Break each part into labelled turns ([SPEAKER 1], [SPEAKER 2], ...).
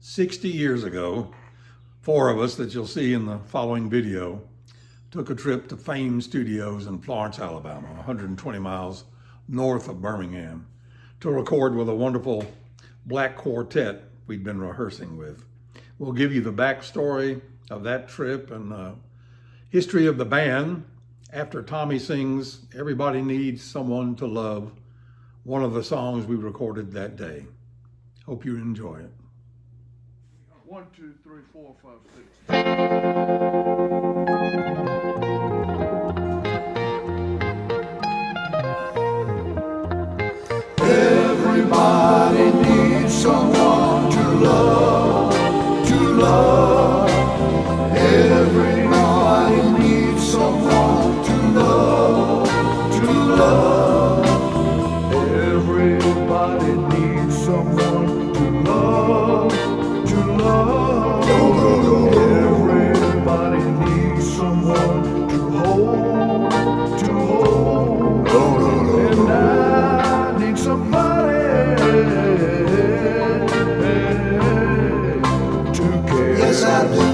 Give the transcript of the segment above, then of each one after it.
[SPEAKER 1] 60 years ago, four of us that you'll see in the following video took a trip to Fame Studios in Florence, Alabama, 120 miles north of Birmingham, to record with a wonderful black quartet we'd been rehearsing with. We'll give you the backstory of that trip and the history of the band after Tommy sings "Everybody Needs Someone to Love," one of the songs we recorded that day. Hope you enjoy it.
[SPEAKER 2] 1, 2, 3, 4, 5, 6. Everybody needs someone to love, to love. Everybody needs someone to love, to love. Everybody needs someone to love, to love. Everybody needs someone to hold, to hold. And I need somebody to care.
[SPEAKER 3] Yes, I do.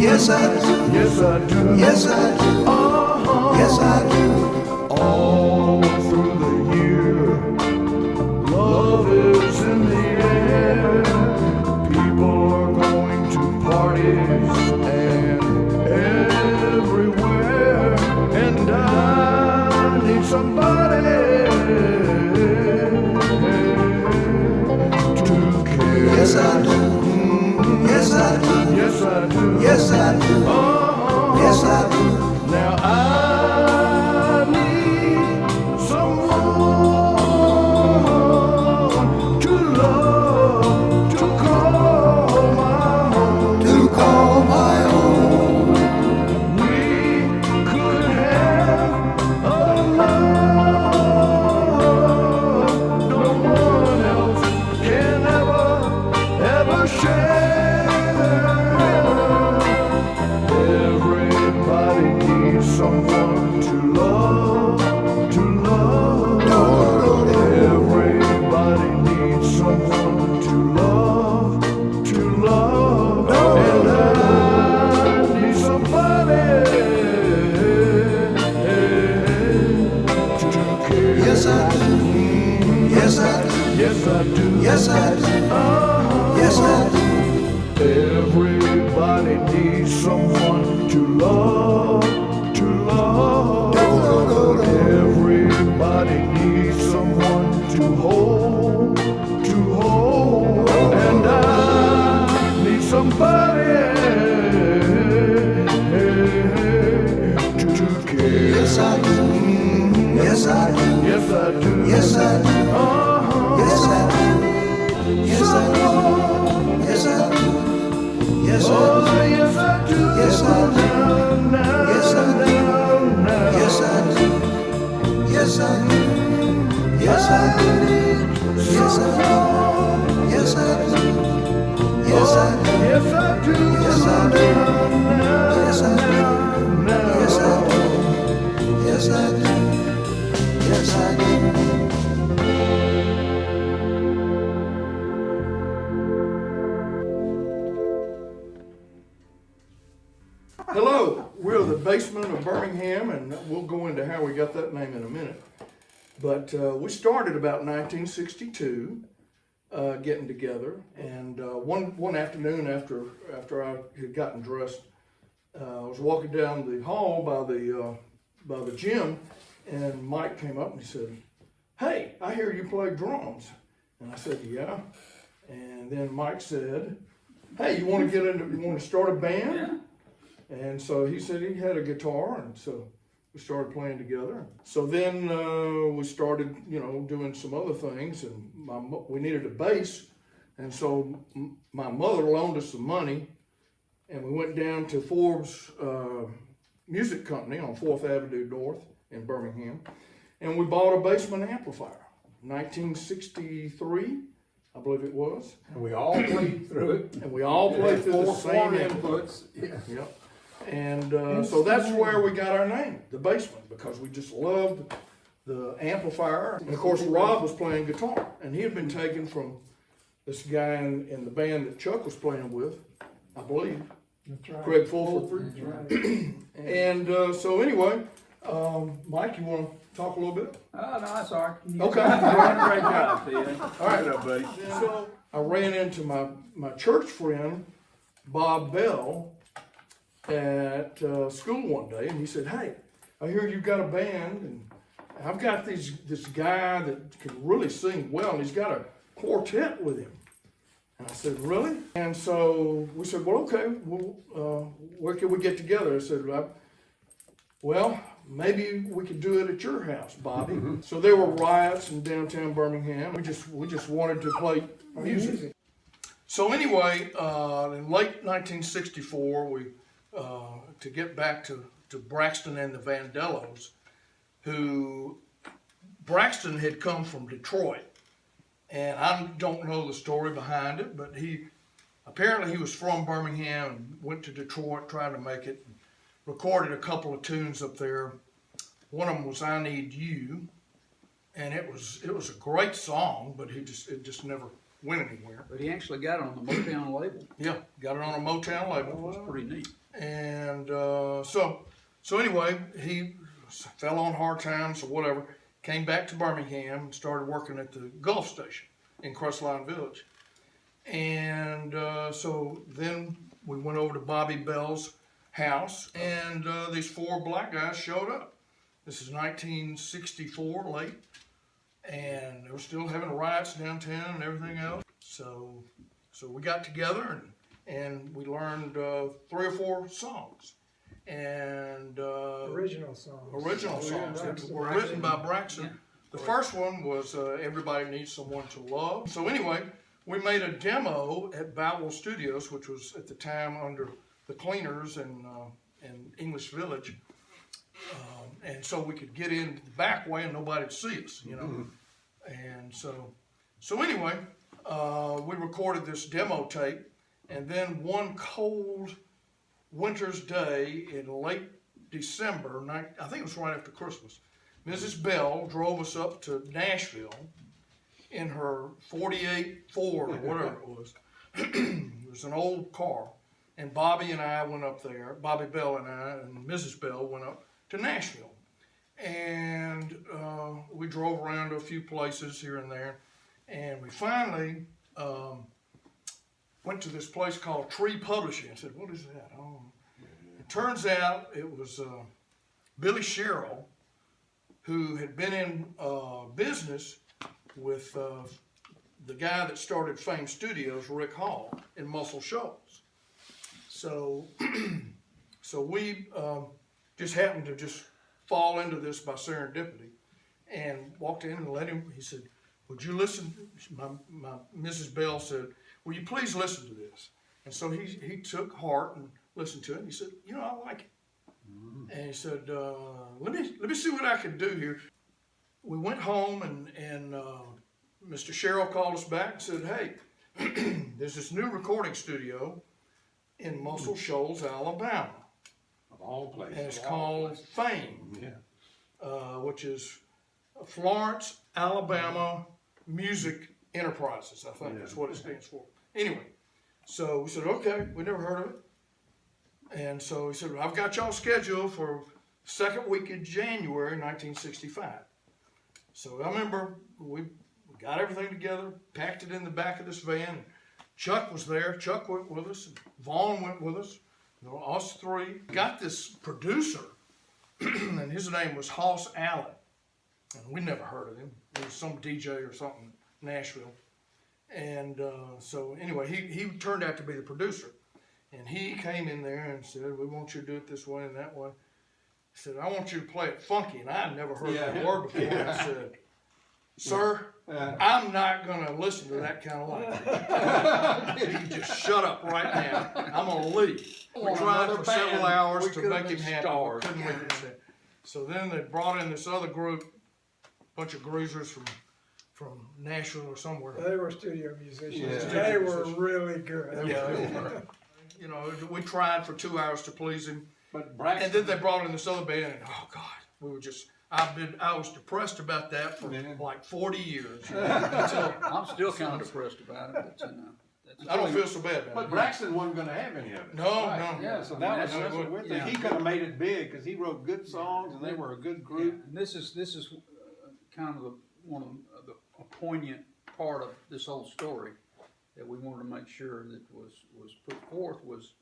[SPEAKER 3] Yes, I do.
[SPEAKER 2] Yes, I do.
[SPEAKER 3] Yes, I do. Yes, I do.
[SPEAKER 2] All through the year, love is in the air. People are going to parties and everywhere, and I need somebody to care.
[SPEAKER 3] Yes, I do. Yes, I do.
[SPEAKER 2] Yes, I do.
[SPEAKER 3] Yes, I do. Yes, I do.
[SPEAKER 2] Now I need someone to love, to call my own.
[SPEAKER 3] To call my own.
[SPEAKER 2] We could have a love no one else can ever share. Everybody needs someone to love, to love. Everybody needs someone to love, to love. And I need somebody to care.
[SPEAKER 3] Yes, I do. Yes, I do.
[SPEAKER 2] Yes, I do.
[SPEAKER 3] Yes, I do. Yes, I do.
[SPEAKER 2] Everybody needs someone to love, to love. Everybody needs someone to hold, to hold. And I need somebody to care.
[SPEAKER 3] Yes, I do. Yes, I do.
[SPEAKER 2] Yes, I do.
[SPEAKER 3] Yes, I do. Yes, I do. Yes, I do. Yes, I do. Yes, I do.
[SPEAKER 2] Oh, yes, I do.
[SPEAKER 3] Yes, I do. Yes, I do. Yes, I do. Yes, I do. Yes, I do. Yes, I do. Yes, I do. Yes, I do.
[SPEAKER 2] Yes, I do.
[SPEAKER 3] Yes, I do. Yes, I do. Yes, I do. Yes, I do. Yes, I do.
[SPEAKER 2] Hello, we're the Bassmen of Birmingham, and we'll go into how we got that name in a minute. But we started about 1962, getting together, and one afternoon after I had gotten dressed, I was walking down the hall by the gym, and Mike came up and he said, "Hey, I hear you play drums." And I said, "Yeah." And then Mike said, "Hey, you want to start a band?"
[SPEAKER 4] Yeah.
[SPEAKER 2] And so he said he had a guitar, and so we started playing together. So then we started, doing some other things, and we needed a bass, and so my mother loaned us some money, and we went down to Forbes Music Company on 4th Avenue North in Birmingham, and we bought a Bassmen amplifier, 1963, I believe it was.
[SPEAKER 4] And we all played through it.
[SPEAKER 2] And we all played through the
[SPEAKER 4] Four
[SPEAKER 2] same
[SPEAKER 4] inputs. Yeah.
[SPEAKER 2] Yep. And so that's where we got our name, the Bassmen, because we just loved the amplifier. And of course, Rob was playing guitar, and he had been taken from this guy in the band that Chuck was playing with, I believe,
[SPEAKER 4] That's right.
[SPEAKER 2] Craig Fulford.
[SPEAKER 4] That's right.
[SPEAKER 2] And so anyway, Mike, you want to talk a little bit?
[SPEAKER 4] Oh, no, that's all right.
[SPEAKER 2] Okay.
[SPEAKER 4] You're doing a great job, Ted.
[SPEAKER 2] All right, buddy. So I ran into my church friend, Bob Bell, at school one day, and he said, "Hey, I hear you've got a band, and I've got this guy that can really sing well, and he's got a quartet with him." And I said, "Really?" And so we said, "Well, okay, where can we get together?" I said, "Well, maybe we could do it at your house, Bobby." So there were riots in downtown Birmingham. We just wanted to play music. So anyway, in late 1964, we to get back to Braxton and the Vandellos, who Braxton had come from Detroit, and I don't know the story behind it, but he was from Birmingham and went to Detroit trying to make it. Recorded a couple of tunes up there. One of them was "I Need You," and it was a great song, but it just never went anywhere.
[SPEAKER 4] But he actually got it on the Motown label.
[SPEAKER 2] Yeah, got it on a Motown label.
[SPEAKER 4] It was pretty neat.
[SPEAKER 2] And so anyway, he fell on hard times or whatever. Came back to Birmingham and started working at the Gulf Station in Crestline Village. And so then we went over to Bobby Bell's house, and these four black guys showed up. This is 1964 late, and they were still having riots downtown and everything else. So we got together and we learned 3 or 4 songs, and
[SPEAKER 5] Original songs.
[SPEAKER 2] that were written by Braxton.
[SPEAKER 4] Yeah.
[SPEAKER 2] The first one was "Everybody Needs Someone to Love." So anyway, we made a demo at Bowell Studios, which was at the time under the Cleaners in English Village, and so we could get in the back way and nobody'd see us, you know. And so anyway, we recorded this demo tape, and then one cold winter's day in late December, I think it was right after Christmas, Mrs. Bell drove us up to Nashville in her 48 Ford or whatever it was. It was an old car. And Bobby and I went up there, Bobby Bell and I and Mrs. Bell went up to Nashville. And we drove around to a few places here and there. And we finally went to this place called Tree Publishing. I said, "What is that?" Oh. It turns out it was Billy Sherrill, who had been in business with the guy that started Fame Studios, Rick Hall, in Muscle Shoals. So we just happened to just fall into this by serendipity, and walked in and let him. He said, "Would you listen?" My Mrs. Bell said, "Will you please listen to this?" And so he took heart and listened to it. And he said, "You know, I like it." And he said, let me see what I can do here." We went home, and Mr. Sherrill called us back and said, "Hey, there's this new recording studio in Muscle Shoals, Alabama,
[SPEAKER 6] Of all places.
[SPEAKER 2] and it's called Fame,
[SPEAKER 6] Yeah.
[SPEAKER 2] which is Florence, Alabama Music Enterprises, I think that's what it stands for. Anyway, so we said, okay, we never heard of it. And so he said, "I've got y'all scheduled for second week in January 1965. So I remember we got everything together, packed it in the back of this van. Chuck was there. Chuck went with us. Vaughn went with us. You know, us three. Got this producer, and his name was Hoss Allen. And we never heard of him. He was some DJ or something in Nashville. And so anyway, he turned out to be the producer. And he came in there and said, "We want you to do it this way and that way." He said, "I want you to play it funky." And I had never heard that word before. And I said, "Sir, I'm not going to listen to that kind of language. You can just shut up right now. I'm going to leave." We tried for several hours to make him happy. We couldn't make him happy. So then they brought in this other group, bunch of greasers from Nashville or somewhere.
[SPEAKER 5] They were studio musicians.
[SPEAKER 6] Yeah.
[SPEAKER 5] They were really good.
[SPEAKER 2] Yeah, they were. You know, we tried for 2 hours to please him.
[SPEAKER 6] But Braxton,
[SPEAKER 2] And then they brought in this other band, and oh God, we were just I was depressed about that for like 40 years. Until,
[SPEAKER 4] I'm still kind of depressed about it, but that's.
[SPEAKER 2] I don't feel so bad about
[SPEAKER 6] But
[SPEAKER 2] it.
[SPEAKER 6] Braxton wasn't gonna have any of it.
[SPEAKER 2] No,
[SPEAKER 6] Right.
[SPEAKER 2] no.
[SPEAKER 6] Yeah, so
[SPEAKER 4] I mean,
[SPEAKER 6] that was
[SPEAKER 4] that's-
[SPEAKER 6] that's with
[SPEAKER 4] yeah.
[SPEAKER 6] it. He could have made it big, cause he wrote good songs and they were a good group.
[SPEAKER 4] And this is kind of one of the a poignant part of this whole story that we wanted to make sure that was put forth was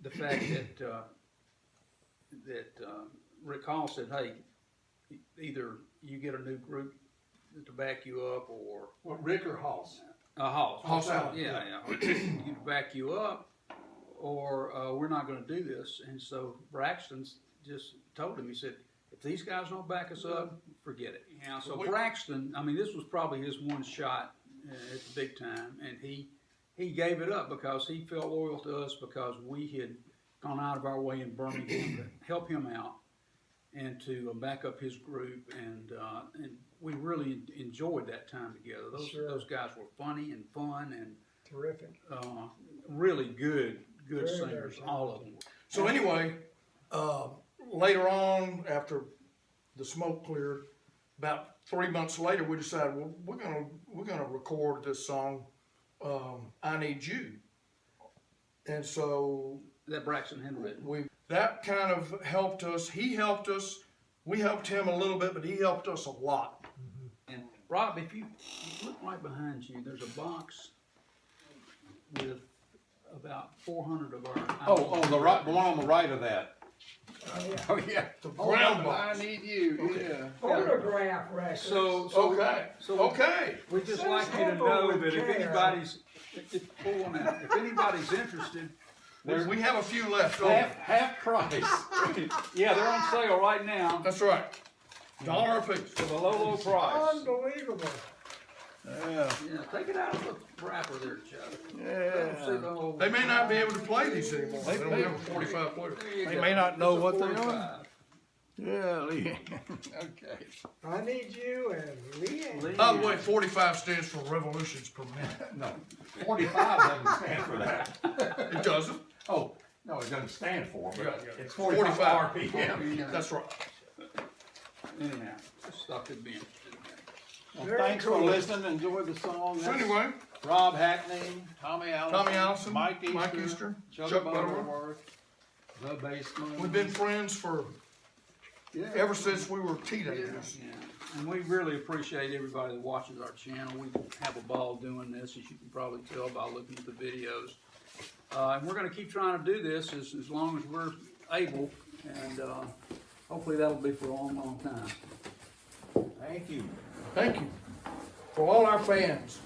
[SPEAKER 4] the fact that Rick Hall said, hey, either you get a new group to back you up or
[SPEAKER 6] What, Rick or Hoss?
[SPEAKER 4] Hoss.
[SPEAKER 2] Hoss Allen,
[SPEAKER 4] Yeah, you back you up, or we're not going to do this. And so Braxton just told him, he said, if these guys don't back us up, forget it. You know, so Braxton, I mean, this was probably his one shot at the big time, and he gave it up because he felt loyal to us because we had gone out of our way in Birmingham to help him out and to back up his group, and we really enjoyed that time together. Those guys were funny and fun and
[SPEAKER 5] Terrific.
[SPEAKER 4] really good
[SPEAKER 5] Very, very
[SPEAKER 4] singers, all of them.
[SPEAKER 2] So anyway, later on, after the smoke cleared, about 3 months later, we decided, well, we're gonna record this song, "I Need You," and so
[SPEAKER 4] That Braxton had written.
[SPEAKER 2] that kind of helped us. He helped us. We helped him a little bit, but he helped us a lot.
[SPEAKER 4] And Rob, if you look right behind you, there's a box with about 400 of our.
[SPEAKER 6] Oh, on the right, the one on the right of that. Oh, yeah.
[SPEAKER 2] The brown box.
[SPEAKER 6] I need you, yeah.
[SPEAKER 5] Photograph records.
[SPEAKER 4] So
[SPEAKER 2] Okay.
[SPEAKER 4] we'd just
[SPEAKER 5] Send
[SPEAKER 4] like you to
[SPEAKER 5] sample
[SPEAKER 4] know
[SPEAKER 5] with
[SPEAKER 4] that if
[SPEAKER 5] care.
[SPEAKER 4] anybody's, pull one out. If anybody's interested,
[SPEAKER 2] We have a few left over.
[SPEAKER 6] Half price.
[SPEAKER 4] yeah, they're on sale right now
[SPEAKER 2] That's right. $1 a piece.
[SPEAKER 4] for the low price.
[SPEAKER 5] Unbelievable.
[SPEAKER 6] Yeah.
[SPEAKER 4] Yeah, take it out of the wrapper there, Chuck.
[SPEAKER 6] Yeah.
[SPEAKER 2] They may not be able to play these anymore. They don't have a 45 player.
[SPEAKER 6] They may not know what they are. Yeah, Lee. Okay.
[SPEAKER 5] I Need You and Leanne.
[SPEAKER 2] By the way, 45 stands for revolutions per minute.
[SPEAKER 6] No, 45 doesn't stand for that.
[SPEAKER 2] It doesn't.
[SPEAKER 6] Oh, no, it doesn't stand for, but
[SPEAKER 2] Yeah.
[SPEAKER 6] it's 45
[SPEAKER 2] 45.
[SPEAKER 6] RPM.
[SPEAKER 2] That's right.
[SPEAKER 4] Anyhow, just thought it'd be interesting.
[SPEAKER 6] Well,
[SPEAKER 5] Very
[SPEAKER 6] thanks
[SPEAKER 5] cool.
[SPEAKER 6] for listening. Enjoy the song.
[SPEAKER 2] So anyway,
[SPEAKER 6] Rob Hackney, Tommy Allison,
[SPEAKER 2] Mike
[SPEAKER 6] Easter,
[SPEAKER 2] Easter,
[SPEAKER 6] Chuck
[SPEAKER 2] Chuck
[SPEAKER 6] Butterworth, the Bassmen.
[SPEAKER 2] we've been friends for
[SPEAKER 6] Yeah.
[SPEAKER 2] ever since we were teenagers.
[SPEAKER 4] Yeah, and we really appreciate everybody that watches our channel. We have a ball doing this, as you can probably tell by looking at the videos. And we're gonna keep trying to do this as long as we're able, and hopefully that'll be for a long, long time.
[SPEAKER 6] Thank you.
[SPEAKER 2] Thank you for all our fans.